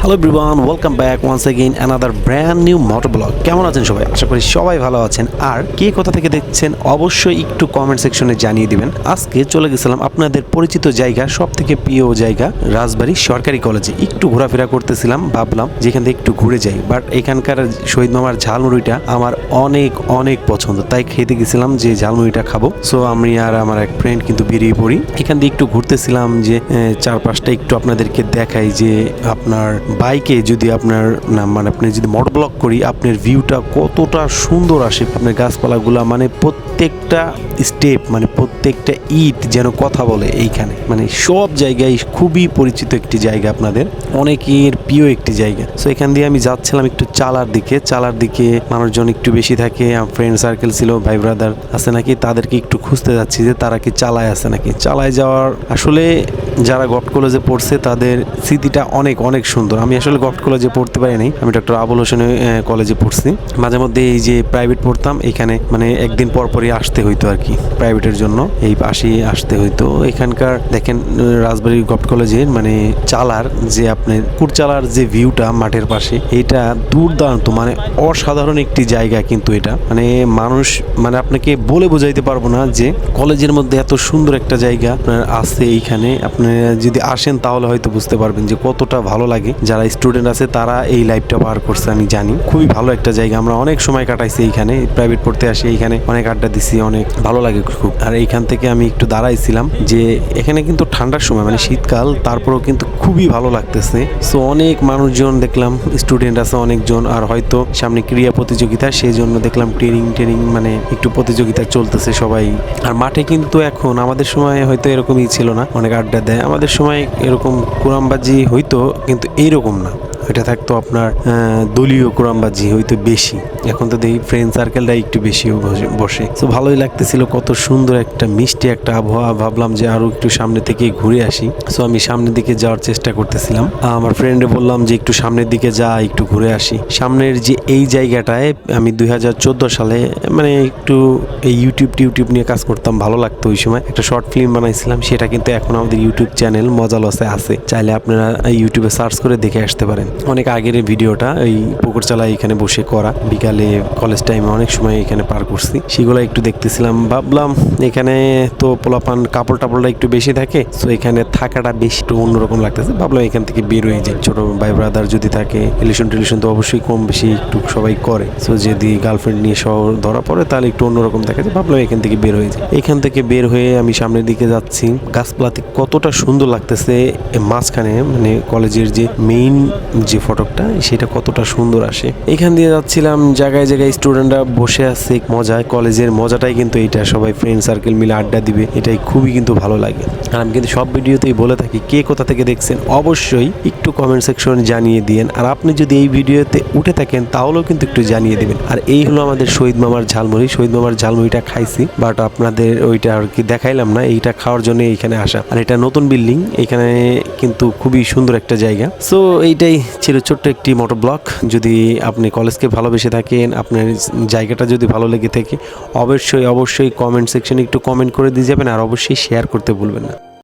Hello everyone, welcome back once again another brand new motor vlog. কেমন আছেন সবাই? আশা করি সবাই ভালো আছেন। আর কে কোথা থেকে দেখছেন অবশ্যই একটু কমেন্ট সেকশনে জানিয়ে দিবেন। আজকে চলে গেছিলাম আপনাদের পরিচিত জায়গা, সব থেকে প্রিয় জায়গা রাজবাড়ী সরকারি কলেজে। একটু ঘোরাফেরা করতেছিলাম, ভাবলাম যেখান থেকে একটু ঘুরে যাই। বাট এখানকার শহীদ মামার ঝালমুড়িটা আমার অনেক অনেক পছন্দ, তাই খেতে গেছিলাম যে ঝালমুড়িটা খাবো। সো আমি আর আমার এক ফ্রেন্ড কিন্তু বেরিয়ে পড়ি। এখান দিয়ে একটু ঘুরতেছিলাম যে চারপাশটা একটু আপনাদেরকে দেখাই যে আপনার বাইকে যদি আপনার আপনি যদি মোটর ব্লগ করি, আপনার ভিউটা কতটা সুন্দর আসে। আপনার গাছপালাগুলা প্রত্যেকটা স্টেপ প্রত্যেকটা ইট যেন কথা বলে। এইখানে সব জায়গায় খুবই পরিচিত একটি জায়গা, আপনাদের অনেকের প্রিয় একটি জায়গা। সো এখান দিয়ে আমি যাচ্ছিলাম একটু চালার দিকে মানুষজন একটু বেশি থাকে। আমার ফ্রেন্ড সার্কেল ছিল, ভাই ব্রাদার আছে নাকি, তাদেরকে একটু খুঁজতে যাচ্ছি যে তারা কি চালায় আছে নাকি। চালায় যাওয়ার আসলে যারা গভট কলেজে পড়ছে তাদের স্মৃতিটা অনেক অনেক সুন্দর। আমি আসলে গভট কলেজে পড়তে পারি নাই, আমি ডক্টর আবুল হোসেন কলেজে পড়ছি। মাঝে মধ্যে এই যে প্রাইভেট পড়তাম, এখানে একদিন পরই আসতে হইতো আর কি, প্রাইভেটের জন্য এই পাশেই আসতে হইতো। এখানকার দেখেন রাজবাড়ী গভট কলেজের চালার যে আপনার কুরচালার যে ভিউটা মাঠের পাশে, এটা দুর্দান্ত, অসাধারণ একটি জায়গা। কিন্তু এটা মানুষ আপনাকে বলে বোঝাইতে পারবো না যে কলেজের মধ্যে এত সুন্দর একটা জায়গা আপনার আছে। এইখানে আপনি যদি আসেন তাহলে হয়তো বুঝতে পারবেন যে কতটা ভালো লাগে। যারা স্টুডেন্ট আছে তারা এই লাইফটা পার করছে, আমি জানি। খুবই ভালো একটা জায়গা, আমরা অনেক সময় কাটাইছি এইখানে, প্রাইভেট পড়তে আসি এইখানে, অনেক আড্ডা দিছি, অনেক ভালো লাগে খুব। আর এইখান থেকে আমি একটু দাঁড়াইছিলাম যে এখানে কিন্তু ঠান্ডার সময় শীতকাল, তারপরেও কিন্তু খুবই ভালো লাগতেছে। সো অনেক মানুষজন দেখলাম, স্টুডেন্ট আছে অনেকজন, আর হয়তো সামনে ক্রীড়া প্রতিযোগিতা, সেই জন্য দেখলাম ট্রেনিং একটু প্রতিযোগিতা চলতেছে সবাই। আর মাঠে কিন্তু এখন আমাদের সময় হয়তো এরকমই ছিল না, অনেক আড্ডা দেয়। আমাদের সময় এরকম কোরামবাজি হইতো, কিন্তু এইরকম না, এটা থাকতো আপনার দলীয় কোরামবাজি হইতো বেশি। এখন তো দেখি ফ্রেন্ড সার্কেলটা একটু বেশি বসে। তো ভালোই লাগতেছিল, কত সুন্দর একটা মিষ্টি একটা আবহাওয়া। ভাবলাম যে আরো একটু সামনে থেকে ঘুরে আসি। সো আমি সামনের দিকে যাওয়ার চেষ্টা করতেছিলাম। আমার ফ্রেন্ডে বললাম যে একটু সামনের দিকে যা, একটু ঘুরে আসি। সামনের যে এই জায়গাটায় আমি 2014 সালে একটু এই ইউটিউব নিয়ে কাজ করতাম, ভালো লাগতো ওই সময়। একটা শর্ট ফিল্ম বানাইছিলাম, সেটা কিন্তু এখন আমাদের ইউটিউব চ্যানেল মজা লসে আছে, চাইলে আপনারা ইউটিউবে সার্চ করে দেখে আসতে পারেন। অনেক আগের ভিডিওটা এই পুকুরচালায় এখানে বসে করা, বিকালে কলেজ টাইমে অনেক সময় এখানে পার করছি, সেগুলো একটু দেখতেছিলাম। ভাবলাম এখানে তো পোলাপান কাপড় টাপড়টা একটু বেশি থাকে, তো এখানে থাকাটা বেশি একটু অন্যরকম লাগতেছে। ভাবলাম এখান থেকে বের হয়ে যায়। ছোট ভাই ব্রাদার যদি থাকে, রিলেশন তো অবশ্যই কম বেশি একটু সবাই করে। সো যদি গার্লফ্রেন্ড নিয়ে শহর ধরা পড়ে তাহলে একটু অন্যরকম দেখা যায়। ভাবলাম এখান থেকে বের হয়ে যায়। এখান থেকে বের হয়ে আমি সামনের দিকে যাচ্ছি। গাছপালাতে কতটা সুন্দর লাগতেছে, মাঝখানে কলেজের যে মেইন যে ফটকটা, সেটা কতটা সুন্দর আসে। এখান দিয়ে যাচ্ছিলাম, জায়গায় জায়গায় স্টুডেন্টরা বসে আছে মজায়। কলেজের মজাটাই কিন্তু এইটা, সবাই ফ্রেন্ড সার্কেল মিলে আড্ডা দিবে, এটাই খুবই কিন্তু ভালো লাগে। আর আমি কিন্তু সব ভিডিওতেই বলে থাকি, কে কোথা থেকে দেখছেন অবশ্যই একটু কমেন্ট সেকশনে জানিয়ে দিয়েন। আর আপনি যদি এই ভিডিওতে উঠে থাকেন তাহলেও কিন্তু একটু জানিয়ে দিবেন। আর এই হলো আমাদের শহীদ মামার ঝালমুড়ি। শহীদ মামার ঝালমুড়িটা খাইছি, বাট আপনাদের ওইটা আর কি দেখাইলাম না। এইটা খাওয়ার জন্য এইখানে আসা। আর এটা নতুন বিল্ডিং, এখানে কিন্তু খুবই সুন্দর একটা জায়গা। সো এইটাই ছিল ছোট্ট একটি মোটর ব্লগ। যদি আপনি কলেজকে ভালোবেসে থাকেন, আপনার জায়গাটা যদি ভালো লেগে থাকে, অবশ্যই কমেন্ট সেকশনে একটু কমেন্ট করে দিয়ে যাবেন। আর অবশ্যই শেয়ার করতে ভুলবেন না।